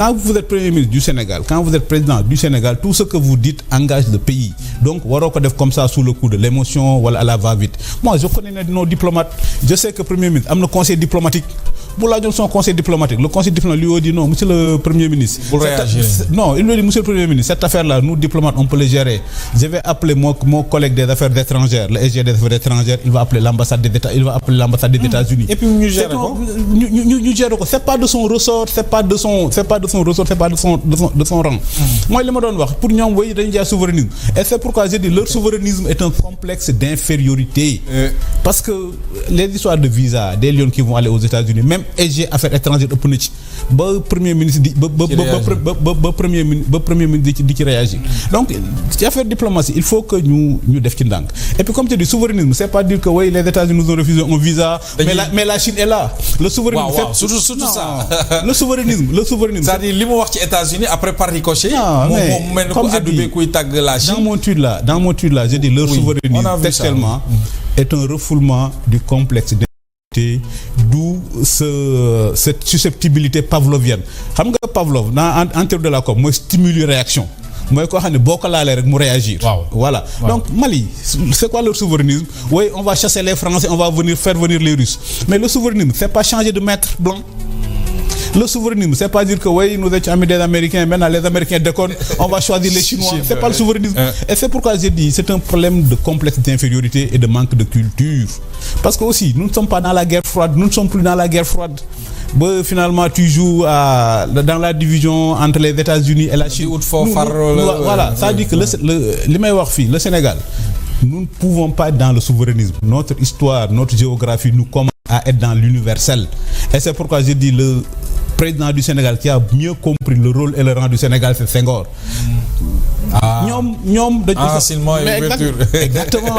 Quand vous êtes Premier ministre du Sénégal, quand vous êtes président du Sénégal, tout ce que vous dites engage le pays. Donc, waroo ko def comme ça sous le coup de l'émotion wala à la va-vite. Moi, je connais nos diplomates. Je sais que Premier ministre am na conseil diplomatique. Bu laajoon son conseil diplomatique, le conseil diplomatique lui a dit non, monsieur le Premier ministre. Vous réagissez. Non, il lui a dit monsieur le Premier ministre, cette affaire-là, nous diplomates, on peut le gérer. Je vais appeler mon collègue des affaires étrangères, le SG des affaires étrangères, il va appeler l'ambassade des États, il va appeler l'ambassade des États-Unis. Et puis ñu gérer ko. ñu gérer ko. C'est pas de son ressort, c'est pas de son rang. Moi li ma doon wax pour ñoom way dañu jaay souverainisme. Et c'est pourquoi j'ai dit leur souverainisme est un complexe d'infériorité. Parce que les histoires de visa, des lions qui vont aller aux États-Unis, même SG affaires étrangères ëpp na ci ba premier ministre di ba premier ministre di ci réagir. Donc ci affaire diplomatie, il faut que ñu def ci ndànk. Et puis comme tu dis souverainisme, c'est pas dire que oui les États-Unis nous ont refusé un visa, mais la Chine est là. Le souverainisme surtout ça. Le souverainisme. C'est-à-dire li mu wax ci États-Unis après par ricochet. Moom mel ni ko addu kuy tàgg la Chine. Dans mon tweet là, j'ai dit leur souverainisme textuellement est un refoulement du complexe d'où cette susceptibilité pavlovienne. Xam nga Pavlov dans en termes de la com mooy stimuli réaction. mooy koo xam ne boo ko laalee rek mu réagir. Voilà. Donc Mali, c'est quoi leur souverainisme? Oui, on va chasser les Français, on va faire venir les Russes. Mais le souverainisme, c'est pas changer de maître blanc. Le souverainisme, c'est pas dire que oui, nous étions amis des Américains, maintenant les Américains déconnent, on va choisir les Chinois. C'est pas le souverainisme. Et c'est pourquoi j'ai dit, c'est un problème de complexe d'infériorité et de manque de culture. Parce que aussi, nous ne sommes pas dans la guerre froide, nous ne sommes plus dans la guerre froide. Finalement, tu joues dans la division entre les États-Unis et la Chine. Voilà, ça dit que le Sénégal, nous ne pouvons pas être dans le souverainisme. Notre histoire, notre géographie nous commande à être dans l'universel. Et c'est pourquoi j'ai dit le président du Sénégal qui a mieux compris le rôle et le rang du Sénégal, c'est Senghor. Enracinement et ouverture. Exactement.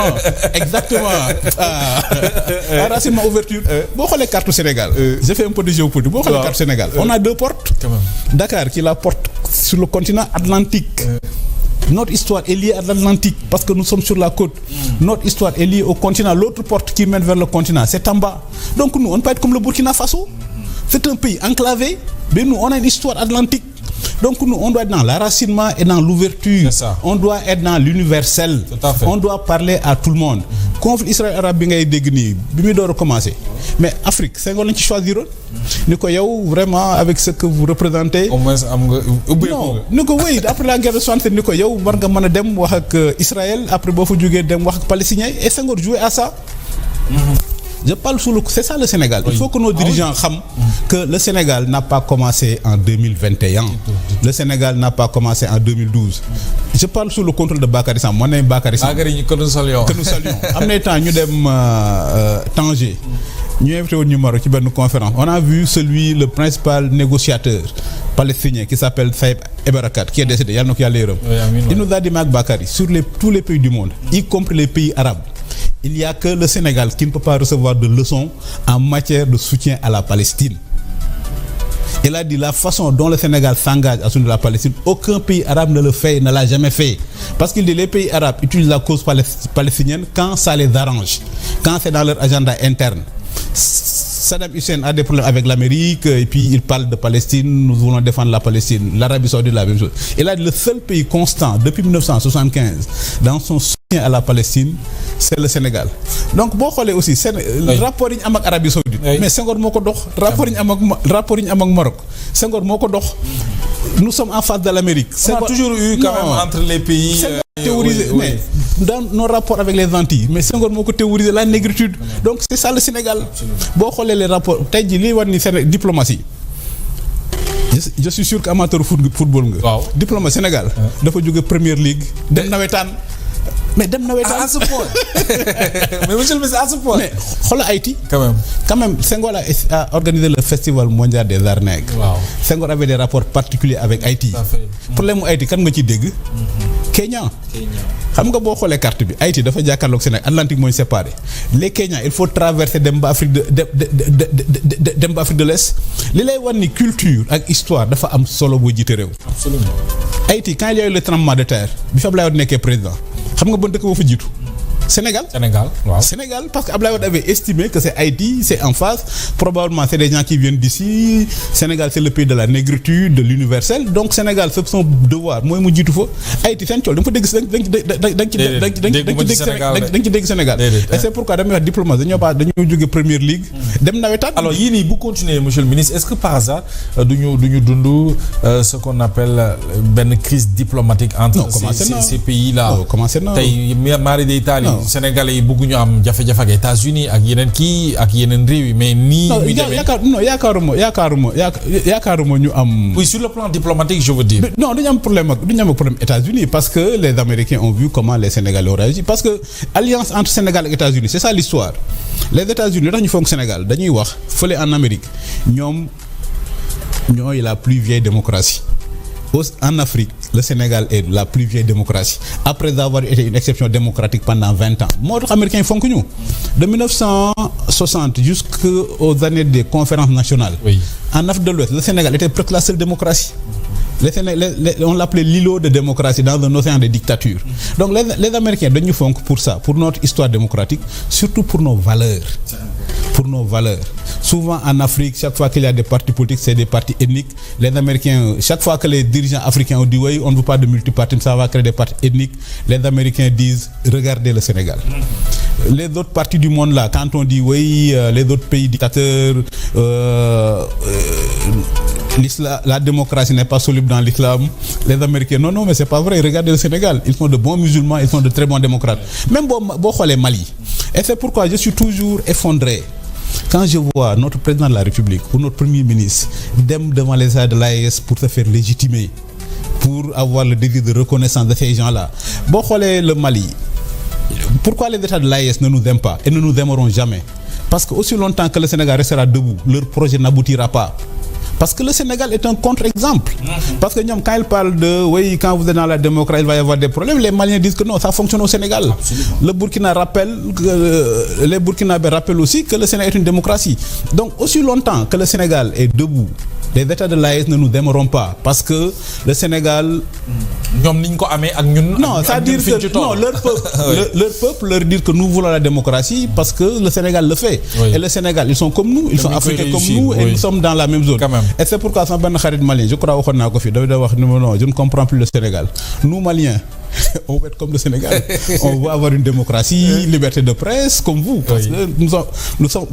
Enracinement, ouverture. Boo xoolee carte du Sénégal. J'ai fait un peu de géopolitique. Boo xoolee carte du Sénégal. On a deux portes. Dakar qui est la porte sur le continent atlantique. Notre histoire est liée à l'Atlantique parce que nous sommes sur la côte. Notre histoire est liée au continent. L'autre porte qui mène vers le continent, c'est Tamba. Donc nous, on ne peut être comme le Burkina Faso. C'est un pays enclavé, mais nous, on a une histoire atlantique. Donc nous, on doit être dans l'enracinement et dans l'ouverture. On doit être dans l'universel. On doit parler à tout le monde. Conflit israélo-arabe bi ngay dégg nii bi muy door a commencer. Mais Afrique, c'est nga lañ ci choisiroon. Ni ko yow vraiment avec ce que vous représentez. Au moins am nga ubbeeku. Non, ni ko oui, après la guerre de 67 ni ko yow war nga mën a dem wax ak Israël après boo fa jógee dem wax ak palestiniens et Senghor jouait à ça. Je parle c'est ça le Sénégal. Il faut que nos dirigeants xam que le Sénégal n'a pas commencé en 2021. Le Sénégal n'a pas commencé en 2012. Je parle sous le contrôle de Bakary Sam. Mon nom est Bakary Sam. Que nous saluons. Am na temps ñu dem Tanger. Ñu invité au numéro ci benn conférence. On a vu le principal négociateur palestinien qui s'appelle Saïb Ebarakat qui est décédé. Yàlla na ko Yàlla yërëm. Il nous a dit Mac Bakary sur tous les pays du monde, y compris les pays arabes. Il n'y a que le Sénégal qui ne peut pas recevoir de leçons en matière de soutien à la Palestine. Il a dit la façon dont le Sénégal s'engage à soutenir la Palestine, aucun pays arabe ne l'a jamais fait. Parce qu'il dit les pays arabes utilisent la cause palestinienne quand ça les arrange, quand c'est dans leur agenda interne. Saddam Hussein a des problèmes avec l'Amérique et puis il parle de Palestine, nous voulons défendre la Palestine. L'Arabie Saoudite, la même chose. Il a dit le seul pays constant depuis 1975 dans son soutien à la Palestine, c'est le Sénégal. Donc boo xoolee aussi rapport yi ñu am ak Arabie Saoudite. Mais Senghor moo ko dox. rapport yi ñu am ak Maroc. Senghor moo ko dox. Nous sommes en face de l'Amérique. On a toujours eu quand même entre les pays. Théorisé, mais dans nos rapports avec les Antilles, mais Senghor moo ko théorisé la négritude. Donc c'est ça le Sénégal. Boo xoolee les rapports tey jii liy war ni diplomatie. Je suis sûr que amateur football nga. Waaw diplomatie Sénégal. dafa jóge Première Ligue dem nawetaan. Mais dem nawetaan à ce point. Mais monsieur le ministre à ce point. Mais xoolal Haïti. Quand même Senghor a organisé le festival mondial des arts nègres. Waaw. Senghor avait des rapports particuliers avec Haïti. Problème mu Haïti kan nga ci dégg. Kenya. Xam nga boo xoolee carte bi Haïti dafa jàkkaarloog Sénégal Atlantique mooy séparé. Les Kenyans il faut traverser dem ba Afrique de l'Est. Li lay wan ni culture ak histoire dafa am solo boo jiite réew. Absolument. Haïti quand il y a eu le tremblement de terre bi fa Abdoulaye Wade nekkee président xam nga ban dëkk boo fa jiitu Sénégal. Wow. Sénégal, parce que Abdoulaye Wade avait estimé que c'est Haïti, c'est en face. Probablement, c'est des gens qui viennent d'ici. Sénégal, c'est le pays de la négritude, de l'universel. Donc, Sénégal, c'est son devoir. Moi, je dis tout. Haïti, c'est un chose. Donc, Sénégal. Et c'est pourquoi, dans la diplomatie, nous avons une première ligue. Alors, Yini, vous continuez, monsieur le ministre. Est-ce que par hasard, nous ce qu'on appelle une crise diplomatique entre ces pays-là? Non, comment c'est non? Mari d'Italie, Sénégalais, beaucoup de gens ont les États-Unis, ak yenen réew, mais ni. Non, oui, sur le plan diplomatique, je veux dire. Non, il y a un problème États-Unis parce que les Américains ont vu comment les Sénégalais ont réagi. Parce que alliance entre Sénégal et États-Unis, c'est ça l'histoire. Les États-Unis, nous font au Sénégal, nous avons en Amérique, nous avons la plus vieille démocratie. En Afrique, le Sénégal est la plus vieille démocratie. Après avoir été une exception démocratique pendant 20 ans. Les Américains font que nous. De 1960 jusqu'aux années des conférences nationales, oui. En Afrique de l'Ouest, le Sénégal était presque la seule démocratie. On l'appelait l'îlot de démocratie dans un océan de dictature. Donc les Américains nous font pour ça, pour notre histoire démocratique, surtout pour nos valeurs. Pour nos valeurs. Souvent en Afrique, chaque fois qu'il y a des partis politiques, c'est des partis ethniques. Les Américains, chaque fois que les dirigeants africains ont dit oui, on ne veut pas de multipartisme, ça va créer des partis ethniques. Les Américains disent regardez le Sénégal. Les autres partis du monde là, quand on dit oui, les autres pays dictateurs, la démocratie n'est pas soluble dans l'islam. Les Américains, non, mais c'est pas vrai. Regardez le Sénégal. Ils sont de bons musulmans, ils sont de très bons démocrates. Même les Mali. Et c'est pourquoi je suis toujours effondré quand je vois notre président de la République ou notre premier ministre devant les aides de l'AES pour se faire légitimer, pour avoir le désir de reconnaissance de ces gens-là. Le Mali, pourquoi les États de l'AES ne nous aiment pas et ne nous aimeront jamais? Parce que aussi longtemps que le Sénégal restera debout, leur projet n'aboutira pas. Parce que le Sénégal est un contre-exemple. Parce que quand ils parlent de oui, quand vous êtes dans la démocratie, il va y avoir des problèmes, les Maliens disent que non, ça fonctionne au Sénégal. Absolument. Les Burkinabés rappellent aussi que le Sénégal est une démocratie. Donc, aussi longtemps que le Sénégal est debout, les États de l'AES ne nous aimeront pas. Parce que le Sénégal. Non, c'est-à-dire que non, leur peuple leur dit que nous voulons la démocratie parce que le Sénégal le fait. Oui. Et le Sénégal, ils sont comme nous, ils sont africains comme nous, et nous sommes dans la même zone. Et c'est pourquoi je crois que je ne comprends plus le Sénégal. Nous, Maliens, on va être comme le Sénégal. On va avoir une démocratie, liberté de presse, comme vous. Parce que nous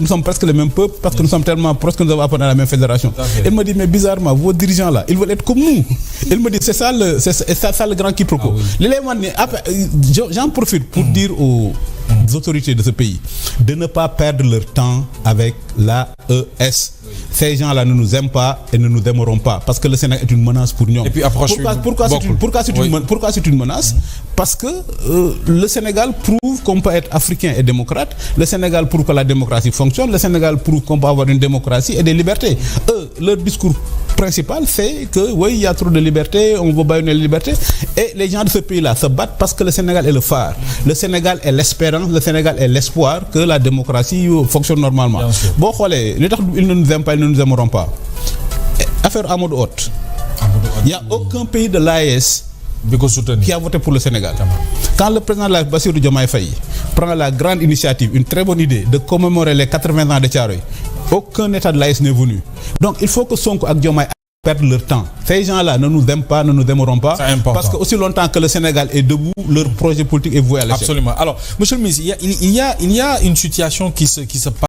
sommes presque les mêmes peuples, parce que nous sommes tellement proches que nous avons appartenu à la même fédération. Elle me dit, mais bizarrement, vos dirigeants là, ils veulent être comme nous. Elle me dit, c'est ça le grand quiproquo. J'en profite pour dire aux autorités de ce pays de ne pas perdre leur temps avec l'AES. Ces gens-là ne nous aiment pas et ne nous aimeront pas parce que le Sénégal est une menace pour nous. Et puis pourquoi c'est une menace? Parce que le Sénégal prouve qu'on peut être africain et démocrate. Le Sénégal prouve que la démocratie fonctionne. Le Sénégal prouve qu'on peut avoir une démocratie et des libertés. Leur discours principal, c'est que oui, il y a trop de liberté, on veut bâillonner les libertés. Et les gens de ce pays-là se battent parce que le Sénégal est le phare. Le Sénégal est l'espérance, le Sénégal est l'espoir que la démocratie fonctionne normalement. Bon, ils ne nous aiment pas, ils ne nous aimeront pas. Affaire Amadou Hott. Il n'y a aucun pays de l'AES qui a voté pour le Sénégal. Quand le président de la Bassirou Diomaye Faye prend la grande initiative, une très bonne idée, de commémorer les 80 ans de Thiaroye, aucun État de l'AES n'est venu. Donc il faut que Sonko et Diomaye perdent leur temps. Ces gens-là ne nous aiment pas, ne nous aimeront pas. Parce que aussi longtemps que le Sénégal est debout, leur projet politique est voué à l'échec. Absolument. Alors, monsieur le ministre, il y a une situation qui se passe.